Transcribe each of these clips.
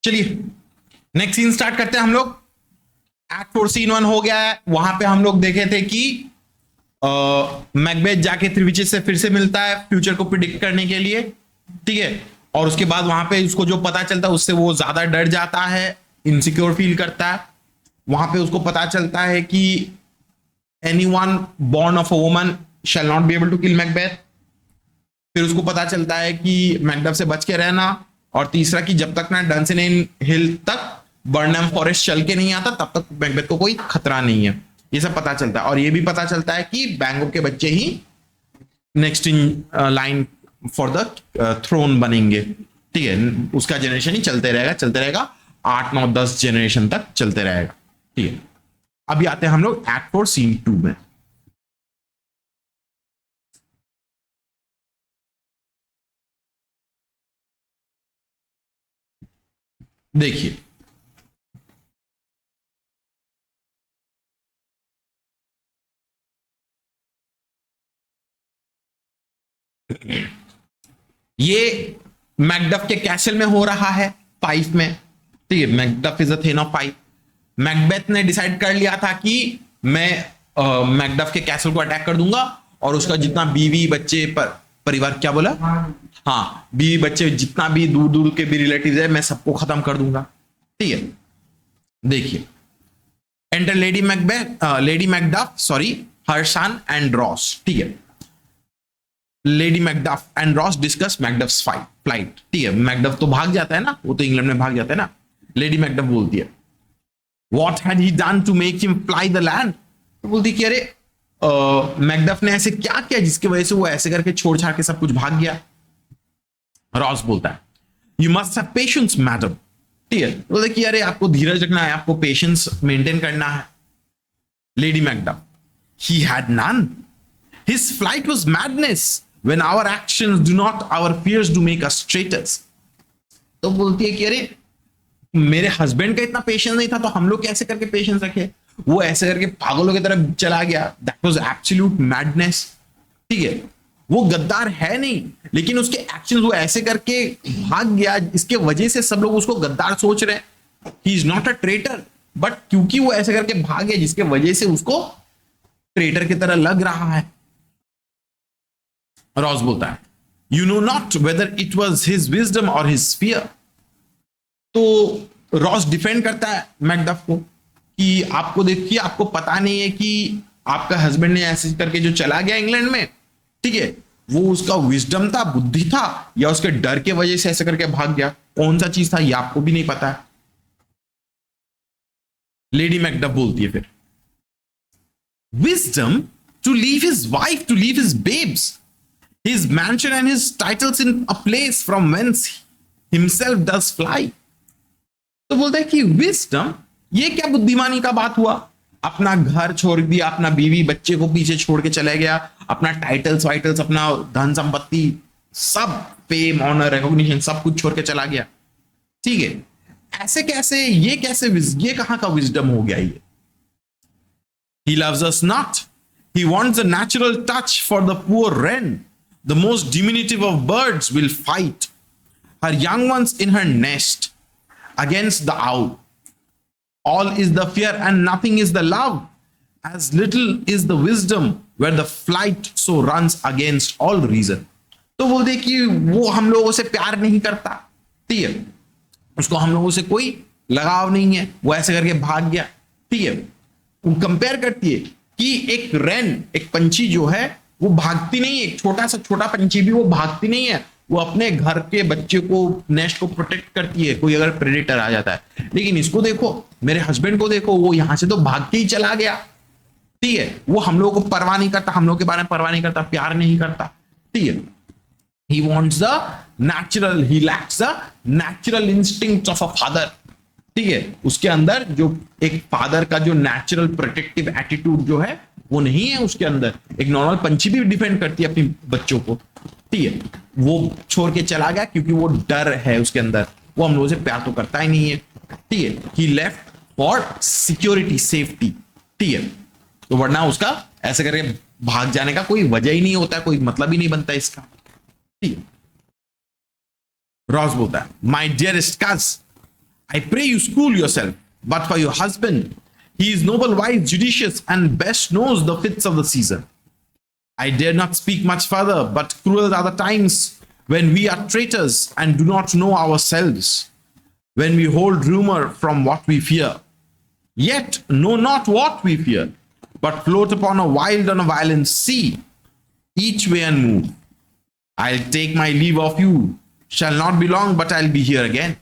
चलिए next scene start करते हैं हम लोग। एक्ट 4 सीन 1 हो गया है। वहां पे हम लोग देखे थे कि मैकबेथ जाके त्रिविचित से फिर से मिलता है फ्यूचर को प्रिडिक्ट करने के लिए, ठीक है। और उसके बाद वहां पे उसको जो पता चलता है उससे वो ज्यादा डर जाता है, इनसिक्योर फील करता है। वहां पे उसको पता चलता है कि anyone born of a woman shall not be able to kill Macbeth. फिर उसको पता चलता है कि मैकडफ से बच के रहना, और तीसरा कि जब तक ना डंसिन हिल तक बर्नहम फॉरेस्ट चल के नहीं आता तब तक मैकबेथ को कोई खतरा नहीं है। ये सब पता चलता है। और ये भी पता चलता है कि बैंगो के बच्चे ही next in line for the throne बनेंगे, ठीक है। उसका जनरेशन ही चलते रहेगा 8 9 10 जनरेशन तक चलते रहेगा, ठीक है। अभी आते हैं हम लोग एक्ट 4 सीन 2 में। देखिए ये मैकडफ के कैसल में हो रहा है 5 में, ठीक है। Macduff is a thin of 5। Macbeth ने डिसाइड कर लिया था कि मैं मैकडफ के कैसल को अटैक कर दूंगा और उसका जितना बीवी बच्चे परिवार, क्या बोला, हाँ, बीवी बच्चे जितना भी दूर दूर के भी रिलेटिव है मैं सबको खत्म कर दूंगा, ठीक है। देखिए enter lady Macduff, sorry, her son and Ross, ठीक है। Lady Macduff and Ross discuss Macduff's flight, ठीक है। मैकडफ तो भाग जाता है ना, वो तो इंग्लैंड में भाग जाता है ना। लेडी मैकडफ बोलती है what had he done to make him fly the land. तो बोलती कि अरे मैकडफ ने ऐसे क्या किया जिसकी वजह से वो ऐसे करके छोड़ छाड़ के सब कुछ भाग गया। रॉस बोलता है you must have patience madam, ठीक है। बोलते कि अरे आपको धीरज रखना है, आपको पेशेंस मेंटेन करना है। Lady Macduff he had none, his flight was madness when our actions do not, our fears do make us traitors। तो बोलती है कि अरे मेरे हस्बैंड का इतना पेशेंस नहीं था तो हम लोग कैसे करके पेशेंस रखे, वो ऐसे करके पागलों की तरह चला गया। दैट वाज एब्सोल्यूट मैडनेस, ठीक है। वो गद्दार है नहीं, लेकिन उसके एक्शंस वो ऐसे करके भाग गया, इसके वजह से सब लोग उसको गद्दार सोच रहे हैं। He is not a traitor, but क्योंकि वो ऐसे करके भाग गया जिसके वजह से उसको ट्रेटर की तरह लग रहा है। रॉस बोलता है you know not whether it was his wisdom और हिज फियर। तो रॉस डिफेंड करता है मैकडफ को कि आपको देखिए, आपको पता नहीं है कि आपका हस्बैंड ने ऐसे करके जो चला गया इंग्लैंड में, ठीक है, वो उसका विजडम था, बुद्धि था, या उसके डर के वजह से ऐसे करके भाग गया। कौन सा चीज था ये आपको भी नहीं पता है। लेडी मैकडफ बोलती है फिर wisdom to leave his wife, to leave his babes, his mansion and his titles in a place from whence himself does fly। तो बोलता है कि विजडम, ये क्या बुद्धिमानी का बात हुआ, अपना घर छोड़ दिया, अपना बीवी बच्चे को पीछे छोड़ के चला गया, अपना टाइटल्स वाइटल्स, अपना धन संपत्ति, सब फेम ऑनर रिकॉग्निशन सब कुछ छोड़ के चला गया, ठीक है। ऐसे कैसे, ये कैसे, ये कहां का विजडम हो गया ये। he loves us not, he wants a natural touch for the poor wren, the most diminutive of birds will fight her young ones in her nest against the owl। All is the fear and nothing is the love, as little is the wisdom where the flight so runs against all reason। तो बोलते कि वो हम लोगों से प्यार नहीं करता, ठीक है, उसको हम लोगों से कोई लगाव नहीं है, वो ऐसे करके भाग गया, ठीक है। वो कंपेयर करती है कि एक रेन, एक पंछी जो है वो भागती नहीं है, एक छोटा पंछी भी वो भागती नहीं है, वो अपने घर के बच्चे को, नेस्ट को प्रोटेक्ट करती है कोई अगर प्रेडेटर आ जाता है। लेकिन इसको देखो, मेरे हस्बैंड को देखो, वो यहां से तो भाग के ही चला गया, ठीक है। वो हम लोगों को परवाह नहीं करता, हम लोग के बारे में परवाह नहीं करता, प्यार नहीं करता, ठीक है। he wants the natural, he lacks the natural instinct of a father, ठीक है। उसके अंदर जो एक फादर का जो नेचुरल प्रोटेक्टिव एटीट्यूड जो है वो नहीं है उसके अंदर। एक नॉर्मल पंछी भी डिफेंड करती है अपने बच्चों को, ठीक है। वो छोड़ के चला गया क्योंकि वो डर है उसके अंदर, वो हम लोगों से प्यार तो करता ही नहीं है, ठीक है। ही लेफ्ट फॉर सिक्योरिटी, सेफ्टी, ठीक है। तो वरना उसका ऐसे करके भाग जाने का कोई वजह ही नहीं होता, कोई मतलब ही नहीं बनता इसका, ठीक है। रॉस बोलता है माय डियरेस्ट कज, I pray you school yourself. But for your husband, he is noble, wise, judicious, and best knows the fits of the season. I dare not speak much further, but cruel are the times when we are traitors and do not know ourselves, when we hold rumor from what we fear, yet know not what we fear, but float upon a wild and a violent sea, each way unmoved. I'll take my leave of you, shall not be long, but I'll be here again.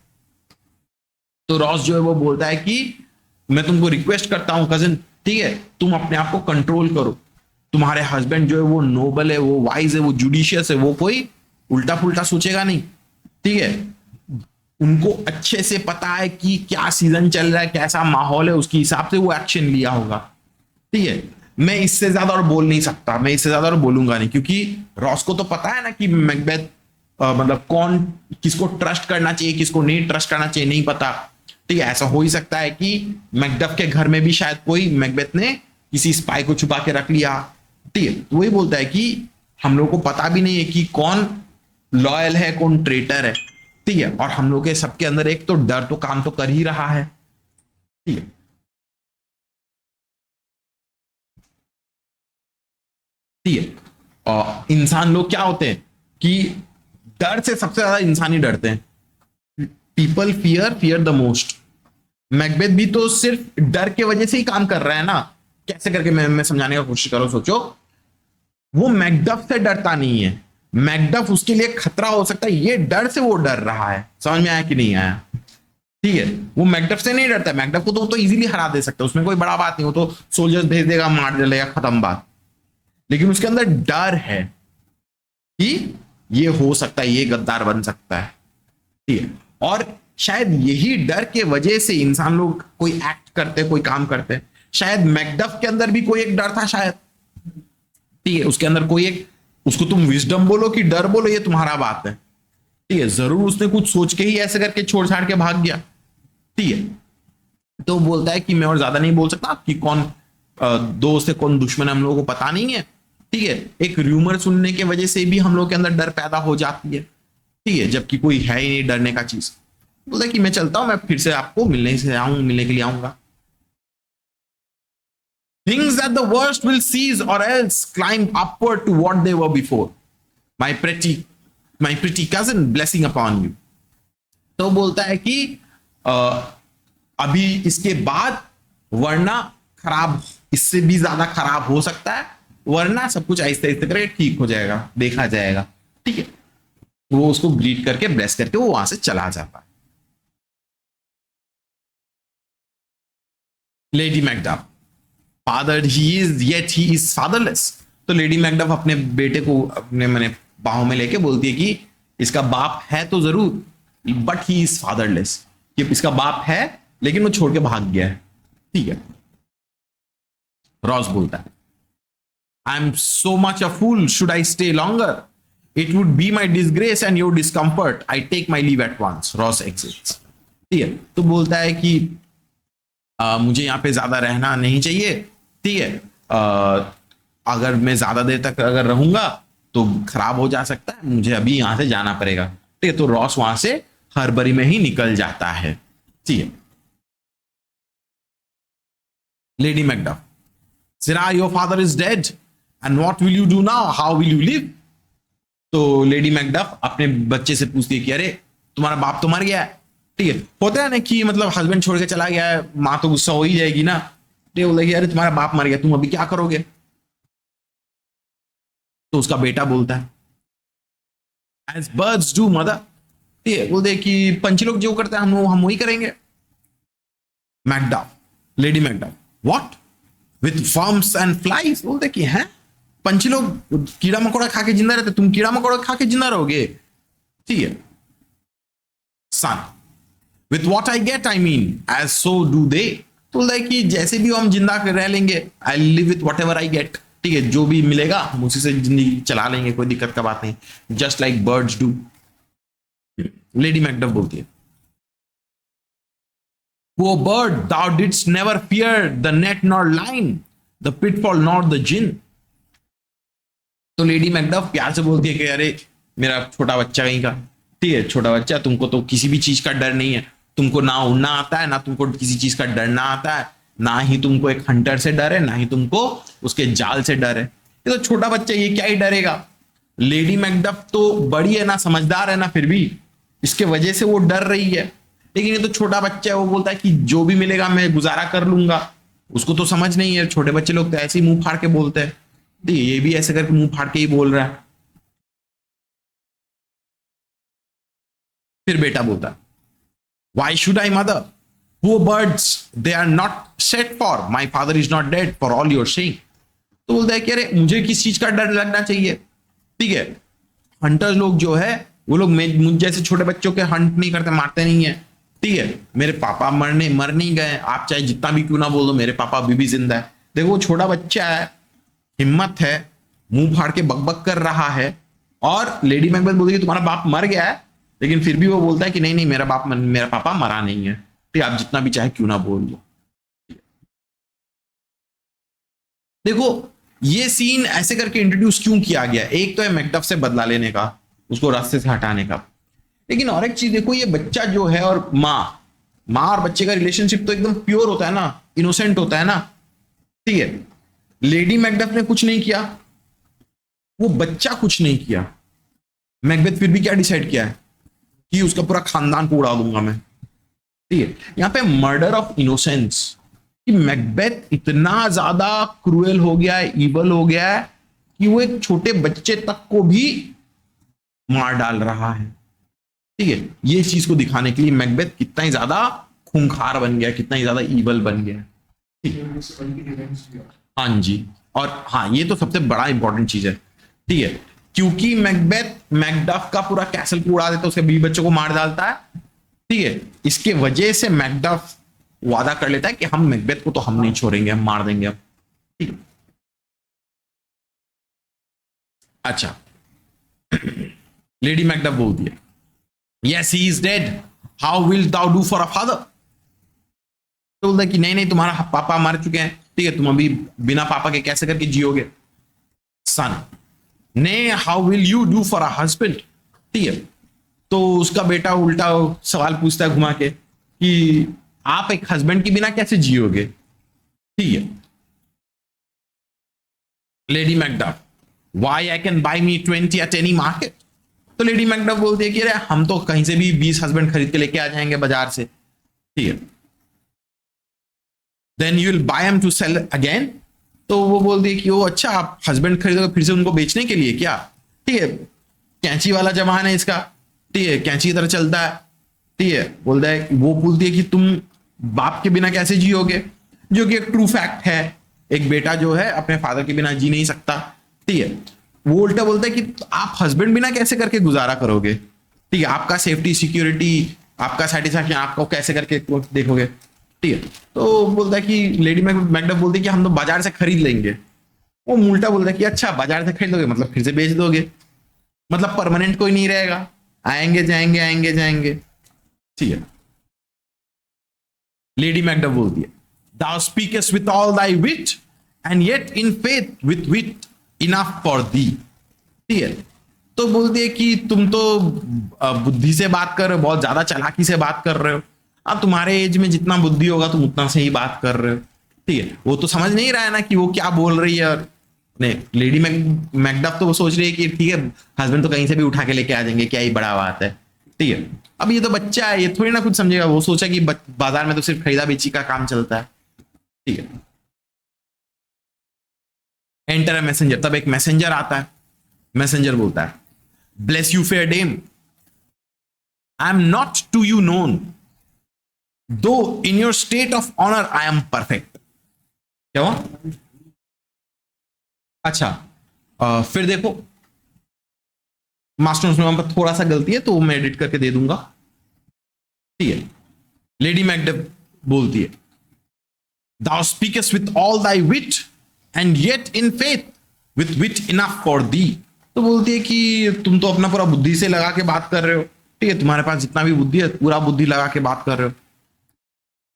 तो Ross जो है वो बोलता है कि मैं तुमको request करता हूं कजिन, ठीक है, तुम अपने आप को कंट्रोल करो. तुम्हारे हस्बैंड जो है वो नोबल है, वो वाइज है, वो जुडिशियस है, वो कोई उल्टा पुल्टा सोचेगा नहीं, ठीक है. उनको अच्छे से पता है कि क्या सीजन चल रहा है, कैसा माहौल है, उसके हिसाब से वो एक्शन लिया होगा, ठीक है. मैं इससे ज्यादा और बोल नहीं सकता, मैं इससे ज्यादा और बोलूंगा नहीं, क्योंकि रॉस को तो पता है ना कि मैकबेथ मतलब कौन किसको ट्रस्ट करना चाहिए, किसको नहीं ट्रस्ट करना चाहिए, नहीं पता, ठीक है. ऐसा हो ही सकता है कि मैकडफ के घर में भी शायद कोई मैकबेथ ने किसी स्पाई को छुपा के रख लिया, ठीक है. तो वही बोलता है कि हम लोग को पता भी नहीं है कि कौन लॉयल है, कौन ट्रेटर है, ठीक है. और हम लोग के सबके अंदर एक तो डर तो काम तो कर ही रहा है, ठीक है. ठीक है. और इंसान लोग क्या होते हैं कि डर से सबसे ज्यादा इंसान ही डरते हैं. People fear the most. Macbeth भी तो सिर्फ डर के वजह से ही काम कर रहा है ना. कैसे करके मैं समझाने का कोशिश करो. सोचो, वो मैकडफ से डरता नहीं है, मैकडफ उसके लिए खतरा हो सकता है, ये डर से वो डर रहा है. समझ में आया कि नहीं आया? ठीक है. वो मैकडफ से नहीं डरता है, मैकडफ को तो इजीली हरा दे सकता है, उसमें कोई बड़ा बात नहीं, वो तो सोल्जर्स भेज देगा, मार डालेगा, खत्म बात. लेकिन उसके अंदर डर है कि ये हो सकता है, ये गद्दार बन सकता है, ठीक है. और शायद यही डर के वजह से इंसान लोग कोई एक्ट करते, कोई काम करते. शायद मैकडफ के अंदर भी कोई एक डर था शायद, ठीक है. उसके अंदर कोई एक, उसको तुम विजडम बोलो कि डर बोलो, ये तुम्हारा बात है, ठीक है. जरूर उसने कुछ सोच के ही ऐसे करके छोड़ छाड़ के भाग गया, ठीक है. तो बोलता है कि मैं और ज्यादा नहीं बोल सकता कि कौन दोस्त है, कौन दुश्मन है, हम लोगों को पता नहीं है, ठीक है. एक र्यूमर सुनने के वजह से भी हम लोग के अंदर डर पैदा हो जाती है, ठीक है, जबकि कोई है ही नहीं डरने का चीज. बोलता है कि मैं चलता हूं, मैं फिर से आपको मिलने के लिए आऊंगा. Things at the worst will cease or else climb upward to what they were before. My pretty cousin, blessing upon you. तो बोलता है कि अभी इसके बाद वरना खराब, इससे भी ज्यादा खराब हो सकता है, वरना सब कुछ आहिस्ते आहिस्ते करके ठीक हो जाएगा, देखा जाएगा, ठीक है. वो उसको ग्रीट करके ब्लेस करके वो वहां से चला जाता है. Lady Macduff, father he is yet he is fatherless. तो लेडी मैकडफ अपने बेटे को अपने मैंने बाहों में लेके बोलती है कि इसका बाप है तो जरूर, बट ही इज फादरलेस. कि इसका बाप है लेकिन वो छोड़ के भाग गया है, ठीक है. रॉस बोलता है, I am so much a fool, should I stay longer, it would be my disgrace and your discomfort, I take my leave at once. Ross exits, ठीक है. तो बोलता है कि मुझे यहाँ पे ज्यादा रहना नहीं चाहिए, ठीक है. अगर मैं ज्यादा देर तक अगर रहूंगा तो खराब हो जा सकता है, मुझे अभी यहां से जाना पड़ेगा, ठीक है. तो रॉस वहां से हरबरी में ही निकल जाता है, ठीक है. लेडी मैकडफ, सिरा your father is dead and what will you do now, how will you live. तो लेडी मैकडफ अपने बच्चे से पूछती है कि अरे तुम्हारा बाप तो मर गया है, ठीक है. होता है ना कि मतलब हस्बैंड छोड़ के चला गया है, माँ तो गुस्सा हो ही जाएगी ना, ठीक है. अरे तुम्हारा बाप मर गया, तुम अभी क्या करोगे. तो उसका बेटा बोलता है, एज बर्ड्स डू मदर, ठीक है. बोलते कि पंछी लोग जो करते हैं हम वही करेंगे. Macduff, lady Macduff, what with worms and flies. बोलते कि हैं पंछी लोग कीड़ा मकोड़ा खा के जिंदा रहते, तुम कीड़ा मकोड़ा खा के जिंदा रहोगे, ठीक है. सन, with what I get, I mean, as so do they. तो बोलता है कि जैसे भी हम जिंदा रह लेंगे, I'll live with whatever I get, ठीक है. जो भी मिलेगा हम उसी से जिंदगी चला लेंगे, कोई दिक्कत का बात नहीं. Just like birds do. Lady Macduff बोलती है, Poor bird, thou didst never fear the net nor line, the pitfall nor the gin. तो लेडी मैकडफ प्यार से बोलती है कि अरे मेरा छोटा बच्चा कहीं का, ठीक है, छोटा बच्चा, तुमको तो किसी भी चीज का डर नहीं है, तुमको ना उड़ना आता है, ना तुमको किसी चीज का डरना आता है, ना ही तुमको एक हंटर से डर है, ना ही तुमको उसके जाल से डर है। ये तो छोटा बच्चा, ये क्या ही डरेगा। लेडी मैकडफ तो बड़ी है ना, समझदार है ना, फिर भी इसके वजह से वो डर रही है। लेकिन ये तो छोटा बच्चा है, वो बोलता है कि जो भी मिलेगा मैं गुजारा कर लूंगा। उसको तो समझ नहीं है, छोटे बच्चे लोग तो ऐसे ही मुंह फाड़ के बोलते हैं। तो ये भी ऐसे करके मुंह फाड़ के ही बोल रहा है। फिर बेटा बोलता है, वाई शुड आई मदर, वो birds they are not set for, my father is not dead for all your saying. तो बोलता है कि अरे मुझे किस चीज का डर लगना चाहिए, ठीक है। हंटर्स लोग जो है वो लोग मुझ जैसे छोटे बच्चों के हंट नहीं करते, मारते नहीं है, ठीक है। मेरे पापा मर नहीं गए, आप चाहे जितना भी क्यों ना बोल दो, मेरे पापा अभी भी जिंदा है। देखो वो छोटा बच्चा है, हिम्मत है, मुंह फाड़ के बकबक कर रहा है। और लेडी मैकबेथ बोलती है तुम्हारा बाप मर गया है, लेकिन फिर भी वो बोलता है कि नहीं नहीं, मेरा पापा मरा नहीं है, ठीक है, आप जितना भी चाहे क्यों ना बोल लो। देखो ये सीन ऐसे करके इंट्रोड्यूस क्यों किया गया, एक तो है मैकडफ से बदला लेने का, उसको रास्ते से हटाने का। लेकिन और एक चीज देखो, ये बच्चा जो है और माँ और बच्चे का रिलेशनशिप तो एकदम प्योर होता है ना, इनोसेंट होता है ना, ठीक है। लेडी मैकडफ ने कुछ नहीं किया, वो बच्चा कुछ नहीं किया। मैकबेथ फिर भी क्या डिसाइड किया है कि उसका पूरा खानदान को उड़ा दूंगा मैं, ठीक है। यहां पे मर्डर ऑफ इनोसेंस, कि मैकबेथ इतना ज्यादा क्रूएल हो गया है, इवल हो गया है कि वो एक छोटे बच्चे तक को भी मार डाल रहा है, ठीक है। ये चीज को दिखाने के लिए मैकबेथ कितना ही ज्यादा खूंखार बन गया, कितना ही ज्यादा इवल बन गया, ठीक है। हाँ जी, और हाँ ये तो सबसे बड़ा इंपॉर्टेंट चीज है, ठीक है, क्योंकि मैकबेथ मैकडफ का पूरा कैसल को उड़ा देता है, उसके 20 बच्चों को मार डालता है, ठीक है। इसके वजह से मैकडफ वादा कर लेता है कि हम मैकबेथ को तो हम नहीं छोड़ेंगे, हम मार देंगे अब, ठीक है। अच्छा लेडी मैकडफ बोलती है, yes he is dead, how will thou do for a father. तो बोलता है कि नहीं नहीं, तुम्हारा पापा मर चुके हैं, ठीक है, तुम अभी बिना पापा के कैसे करके जियोगे। सन, ने how will you do for a husband, ठीक है। तो उसका बेटा उल्टा सवाल पूछता है घुमा के कि आप एक हस्बैंड के बिना कैसे जियोगे, ठीक है। Lady Macduff, why I can buy me 20 at any market. तो लेडी मैकडफ बोलती है कि अरे हम तो कहीं से भी 20 हस्बैंड खरीद के लेके आ जाएंगे बाजार से, ठीक है। Then you will buy him to sell again. तो वो बोलती है कि वो अच्छा आप हस्बैंड खरीदोगे फिर से उनको बेचने के लिए क्या, ठीक है, कैंची वाला जमाना है इसका, ठीक है, कैंची की तरह चलता है, ठीक है। बोलता है, वो बोलती है कि तुम बाप के बिना कैसे जियोगे, जो कि एक ट्रू फैक्ट है, एक बेटा जो है अपने फादर के बिना जी नहीं सकता, ठीक है। वो उल्टा बोलता है कि आप हस्बैंड बिना कैसे करके गुजारा करोगे, ठीक है, आपका सेफ्टी सिक्योरिटी, आपका सेटिस्फैक्शन आपको कैसे करके देखोगे, ठीक है। तो बोलता है कि लेडी मैकडफ बोलती है कि हम तो बाजार से खरीद लेंगे। वो उल्टा बोलता है कि अच्छा बाजार से खरीद लोगे मतलब फिर से बेच दोगे, मतलब परमानेंट कोई नहीं रहेगा, आएंगे जाएंगे आएंगे जाएंगे, ठीक है। लेडी मैकडफ बोलती है, thou speakest with all thy wit and yet in faith with wit enough for thee, ठीक है। तो बोलती है कि तुम तो बुद्धि से बात कर रहे हो, बहुत ज्यादा चालाकी से बात कर रहे हो, अब तुम्हारे एज में जितना बुद्धि होगा तुम उतना से ही बात कर रहे हो, ठीक है। वो तो समझ नहीं रहा है ना कि वो क्या बोल रही है, और नहीं लेडी मैकडफ तो वो सोच रही है कि ठीक है हस्बैंड तो कहीं से भी उठा के लेके आ जाएंगे, क्या ही बड़ा बात है, ठीक है। अब ये तो बच्चा है, ये थोड़ी ना कुछ समझेगा, वो सोचा कि बाजार में तो सिर्फ खरीदा बेची का काम चलता है, ठीक है। एंटर अ मैसेंजर, तब एक मैसेंजर आता है। मैसेंजर बोलता है, bless you fair dame, I am not to you known, though in your state of honour I am perfect. क्या हुआ? अच्छा फिर देखो मास्टर में पर थोड़ा सा गलती है तो मैं एडिट करके दे दूंगा, ठीक है। लेडी मैकडफ बोलती है, thou speakest with all thy wit and yet in faith with wit enough for thee। तो बोलती है कि तुम तो अपना पूरा बुद्धि से लगा के बात कर रहे हो, ठीक है, तुम्हारे पास जितना भी बुद्धि है पूरा बुद्धि लगा के बात कर रहे हो।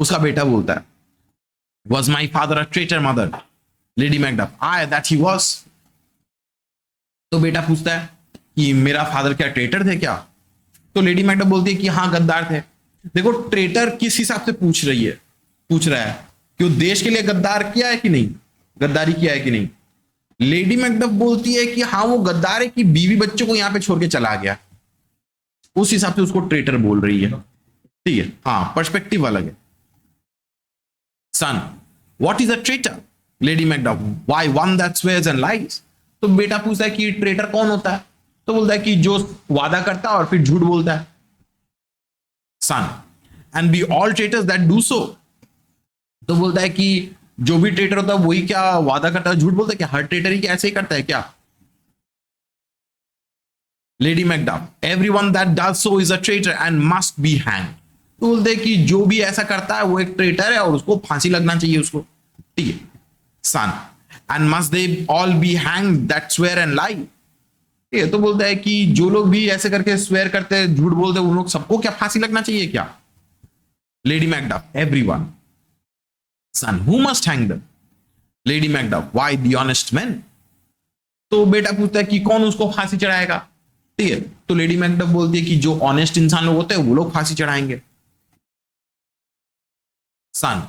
उसका बेटा बोलता है, was my father a traitor mother? Lady Macduff, aye that he was। तो बेटा पूछता है कि मेरा फादर क्या ट्रेटर थे क्या? तो लेडी मैकडफ बोलती है कि हाँ गद्दार थे। देखो ट्रेटर किस हिसाब से पूछ रहा है कि वो देश के लिए गद्दार किया है कि नहीं, गद्दारी किया है कि नहीं। लेडी मैकडफ बोलती है कि हाँ वो गद्दार है कि बीवी बच्चों को यहां पे छोड़ के चला गया, उस हिसाब से उसको ट्रेटर बोल रही है। ठीक है, हाँ पर्सपेक्टिव अलग है। Son, what is a traitor? Lady Macduff, why one that swears and lies. तो बेटा पूछता है कि ट्रेटर कौन होता है? तो बोलता है कि जो वादा करता है और फिर झूठ बोलता है। Son, and be all traitors that do so. तो बोलता है कि जो भी ट्रेटर होता है वही क्या वादा करता है, झूठ बोलता है क्या? हर ट्रेटर ही क्या ऐसे ही करता है क्या? Lady Macduff, everyone that does so is a traitor and must be hanged. तो बोलते हैं कि जो भी ऐसा करता है वो एक ट्रेटर है और उसको फांसी लगना चाहिए उसको। ठीक है। Son, and must they all be hanged that swear and lie. ठीक है, तो बोलता है कि जो लोग भी ऐसे करके स्वेयर करते हैं, झूठ बोलते हैं, उन लोग सबको क्या फांसी लगना चाहिए क्या? Lady Macduff, everyone. Son, who must hang them? Lady Macduff, why the honest man. तो बेटा पूछता है कि कौन उसको फांसी चढ़ाएगा? ठीक है, तो लेडी मैकडफ बोलती है कि जो ऑनेस्ट इंसान लोग होते हैं वो लोग फांसी चढ़ाएंगे। Son,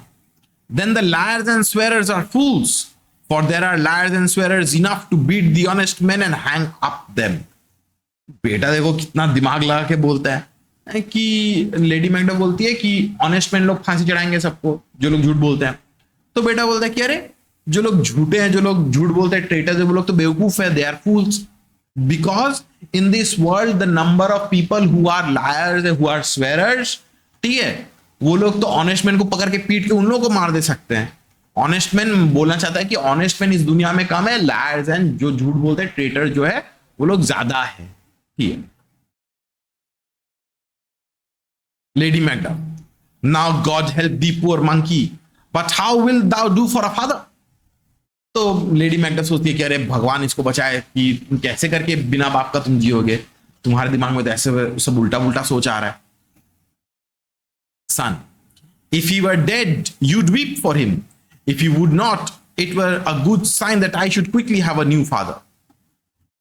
then the liars and swearers are fools, for there are liars and swearers enough to beat the honest men and hang up them. बेटा देखो कितना दिमाग लगा के बोलता है कि लेडी मैकडफ बोलती है कि ऑनेस्ट मैन लोग फांसी चढ़ाएंगे सबको, जो लोग झूठ बोलते हैं। तो बेटा बोलता है कि अरे जो लोग झूठे हैं, जो लोग झूठ बोलते हैं, ट्रेटर्स है, वो लोग तो बेवकूफ है, they are fools, because in this world the number of people who are liars, who are swearers, ठीक है, वो लोग तो ऑनेस्ट मैन को पकड़ के पीट के उन लोगों को मार दे सकते हैं। ऑनेस्ट मैन बोलना चाहता है कि ऑनेस्ट मैन इस दुनिया में कम है, लायर्स एंड जो झूठ बोलते हैं ट्रेटर जो है वो लोग ज्यादा है। ठीक है। Lady Macduff, now God help the poor monkey, but how will thou do for a father. तो लेडी मैकडफ सोचती है कि अरे भगवान इसको बचाए कि तुम कैसे करके बिना बाप का तुम जियोगे, तुम्हारे दिमाग में तो ऐसे सब उल्टा उल्टा सोच आ रहा है। Son, if he were dead, you'd weep for him. If he would not, it were a good sign that I should quickly have a new father.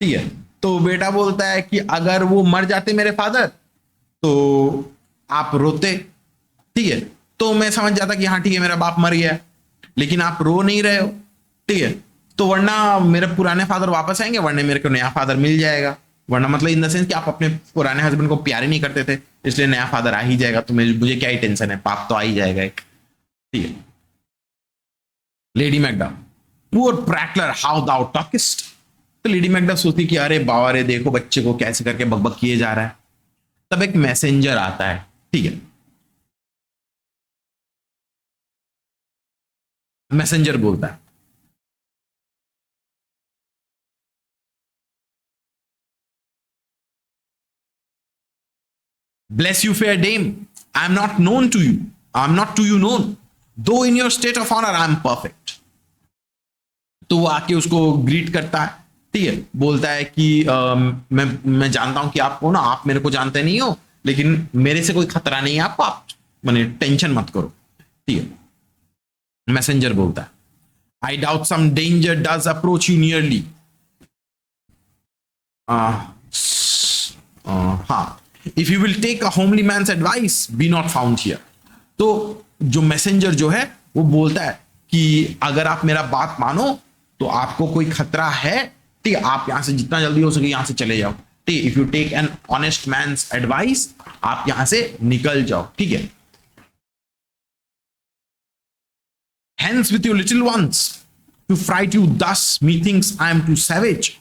ठीक है, तो बेटा बोलता है कि अगर वो मर जाते मेरे फादर तो आप रोते। ठीक है, तो मैं समझ जाता कि हाँ ठीक है मेरा बाप मर गया, लेकिन आप रो नहीं रहे हो। ठीक है, तो वरना मेरे पुराने फादर वापस आएंगे, वरना मेरे को नया फादर मिल जाएगा। वरना मतलब इन द सेंस कि आप अपने पुराने हस्बैंड को प्यार ही नहीं करते थे, इसलिए नया फादर आ ही जाएगा, तो मुझे क्या ही टेंशन है, पाप तो आ ही जाएगा एक। ठीक है। लेडी मैकडफ, पुअर प्रैटलर, हाउ दाउ टॉकिस्ट। तो लेडी मैकडफ सोचती कि अरे बाबा रे, देखो बच्चे को कैसे करके बकबक किए जा रहा है। तब एक मैसेंजर आता है। ठीक है, मैसेंजर बोलता है, bless you fair dame, I am not known to you, I am not to you known, though in your state of honor I am perfect. तो वो आके उसको ग्रीट करता है। ठीक है, बोलता है कि मैं जानता हूं कि आप कौन हो, आप मेरे को जानते नहीं हो, लेकिन मेरे से कोई खतरा नहीं है आपको, आप माने टेंशन मत करो। ठीक है, मैसेंजर बोलता है, I doubt some danger does approach you nearly. हाँ, if you will take a homely man's advice, be not found here. तो जो मैसेंजर जो है वो बोलता है कि अगर आप मेरा बात मानो तो आपको कोई खतरा है, ठीक है, आप यहां से जितना जल्दी हो सके यहां से चले जाओ। ठीक है, if you take an honest man's advice, आप यहां से निकल जाओ। ठीक है, hence with your little ones to fright you thus, methinks I am too savage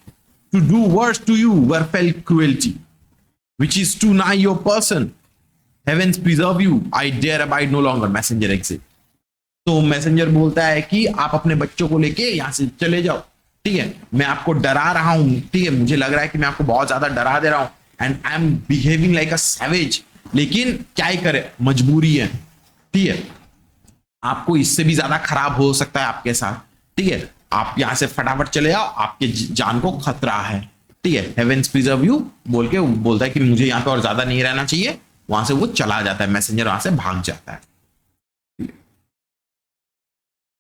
to do worse to you were fell cruelty, which is too nigh your person. Heavens preserve you, I dare abide no longer. Messenger exit. तो messenger बोलता है कि आप अपने बच्चों को लेके यहां से चले जाओ। ठीक है, मैं आपको डरा रहा हूं, ठीक है, मुझे लग रहा है कि मैं आपको बहुत ज्यादा डरा दे रहा हूं, and I am behaving like a savage, लेकिन क्या ही करे, मजबूरी है। ठीक है, आपको इससे भी ज्यादा खराब हो सकता है आपके साथ। ठीक है, आप यहां से फटाफट चले जाओ, आपके जान को खतरा है। ठीक है, हेवेंस प्रिजर्व यू बोल के बोलता है कि मुझे यहां पे और ज्यादा नहीं रहना चाहिए, वहां से वो चला जाता है, मैसेंजर वहां से भाग जाता है।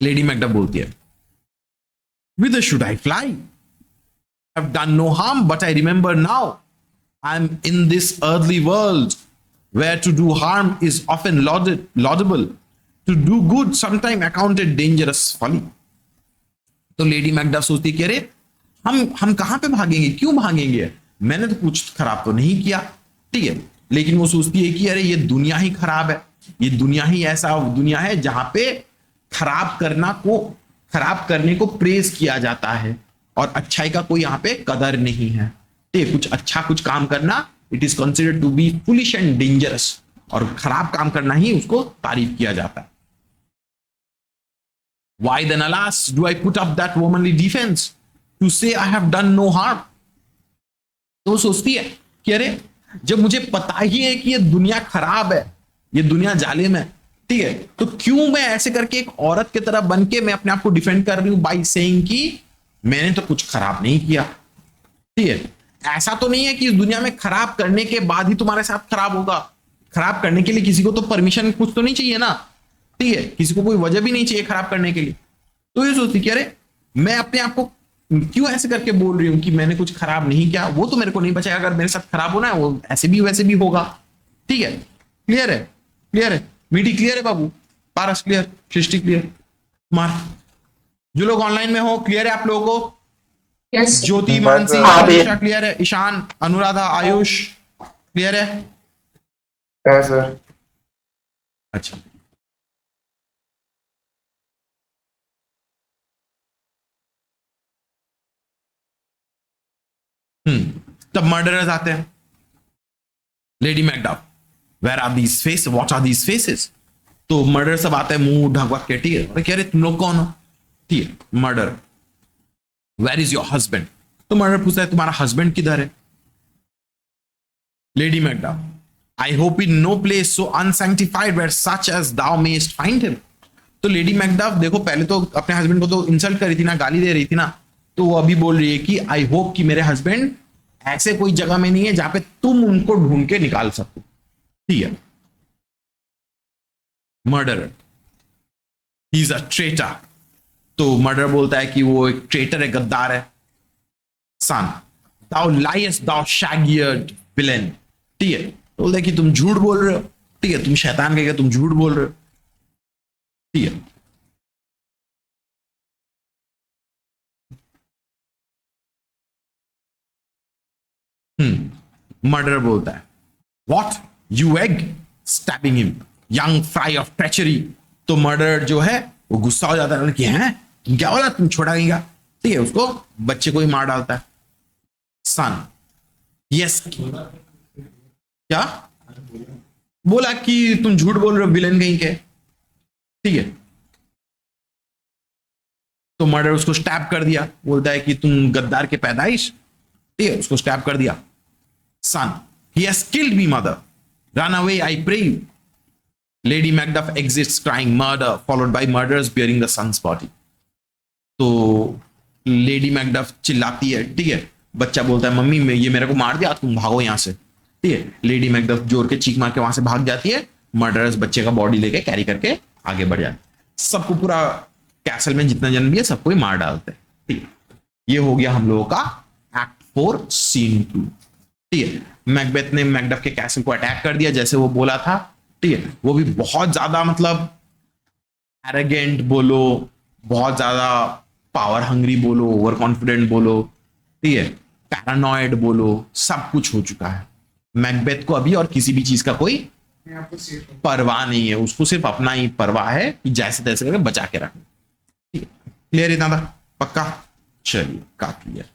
लेडी मैकडफ बोलती है, whither should I fly? I've done no harm, but I remember now I am in this earthly world where to do harm is often laudable, to do good sometimes accounted dangerous folly. तो lady Macduff सोचती कि अरे हम कहां पे भागेंगे, क्यों भागेंगे, मैंने तो कुछ खराब तो नहीं किया, ठीक है। लेकिन वो सोचती है कि अरे ये दुनिया ही खराब है, ये दुनिया ही ऐसा दुनिया है जहां पे खराब करने को प्रेज किया जाता है और अच्छाई का कोई यहाँ पे कदर नहीं है, ठीक है। कुछ काम करना it is considered to be foolish and dangerous, और खराब काम करना ही उसको तारीफ किया जाता है। Why then, alas, do I put up that womanly defense to say I have done no harm? तो वो सोचती है कि अरे जब मुझे पता ही है कि ये दुनिया खराब है, ये दुनिया जालिम है, ठीक है, तो क्यों मैं ऐसे करके एक औरत की तरह बन के मैं अपने आप को डिफेंड कर रही हूं बाई सेइंग कि मैंने तो कुछ खराब नहीं किया, ठीक है। ऐसा तो नहीं है कि इस दुनिया में खराब करने के बाद ही तुम्हारे साथ खराब होगा। खराब करने के लिए किसी को तो परमिशन कुछ तो नहीं चाहिए ना, ठीक है, किसी को कोई वजह भी नहीं चाहिए खराब करने के लिए। तो ये सोचती कि अरे मैं अपने आप को क्यों ऐसे करके बोल रही हूं कि मैंने कुछ खराब नहीं किया, वो तो मेरे को नहीं बचाएगा, अगर मेरे साथ खराब होना है वो ऐसे भी वैसे भी होगा, ठीक है। क्लियर है, क्लियर है, मीठी क्लियर है बाबू, पारस क्लियर, सृष्टि क्लियर, मार जो लोग ऑनलाइन में हो क्लियर है आप लोगों को? यस ज्योति, मानसी, अनिशा क्लियर है, ईशान, अनुराधा, आयुष क्लियर है? सर। अच्छा, तब मर्डरर्स आते हैं। Lady Macduff, where are these face, what are these faces? तो मर्डर सब आते हैं मुंह ढकवा के, ठीक है। अरे कह रहे तुम लोग कौन हो, ठीक है। Murder, where is your husband? तो मर्डर पूछता है तुम्हारा हस्बैंड किधर है? Lady Macduff, I hope in no place so unsanctified where such as thou mayst find him. तो लेडी मैकडफ देखो पहले तो अपने हस्बैंड को तो इंसल्ट कर रही थी ना, गाली दे रही थी ना, तो वो अभी बोल रही है कि आई होप कि मेरे हस्बैंड ऐसे कोई जगह में नहीं है जहां पे तुम उनको ढूंढ के निकाल सको, ठीक है। Murder, he is a traitor. तो मर्डर बोलता है कि वो एक ट्रेटर है, गद्दार है। सन, दाउ लाइस्ट दाउ शैग-ईयर्ड विलेन, ठीक है। तो बोलता है कि तुम झूठ बोल रहे हो, ठीक है, तुम शैतान कहेगा, तुम झूठ बोल रहे हो, ठीक है। मर्डर बोलता है what you egg stabbing him young fry of treachery. तो मर्डर जो है वो गुस्सा हो जाता है कि हैं तुम क्या बोला, तुम छोड़ा गया, ठीक है, उसको बच्चे को ही मार डालता है। सन, यस, क्या बोला कि तुम झूठ बोल रहे हो, विलेन कहीं के, ठीक है। तो मर्डर उसको स्टैब कर दिया, बोलता है कि तुम गद्दार के पैदाइश, ठीक है, उसको स्टैब कर दिया। Son, he has killed me, mother. Run away, I pray you. Lady Macduff exits crying murder, followed by murderers bearing the son's body. तो लेडी मैकडफ चिल्लाती है, ठीक है। बच्चा बोलता है मम्मी मैं ये मेरे को मार दिया, तुम भागो यहां से, ठीक है। लेडी मैकडफ जोर के चीख मार के वहां से भाग जाती है। मर्डरर्स बच्चे का बॉडी लेके कैरी करके आगे बढ़ जाते, सबको पूरा कैसल में जितना जन भी है सबको ही मार डालते हैं, ठीक है। ये हो गया हम लोगों का एक्ट 4 सीन 2, ठीक है। मैकबेथ ने मैकडफ के कैसल को अटैक कर दिया जैसे वो बोला था, ठीक है। वो भी बहुत ज्यादा मतलब एरोगेंट बोलो, बहुत ज्यादा पावर हंग्री बोलो, ओवर कॉन्फिडेंट बोलो, ठीक है, पैरानॉइड बोलो, सब कुछ हो चुका है। मैकबेथ को अभी और किसी भी चीज का कोई परवाह नहीं है, उसको सिर्फ अपना ही परवाह है कि जैसे तैसे करके बचा के रखना, ठीक है। क्लियर इतना था? पक्का? चलिए, काफी क्लियर।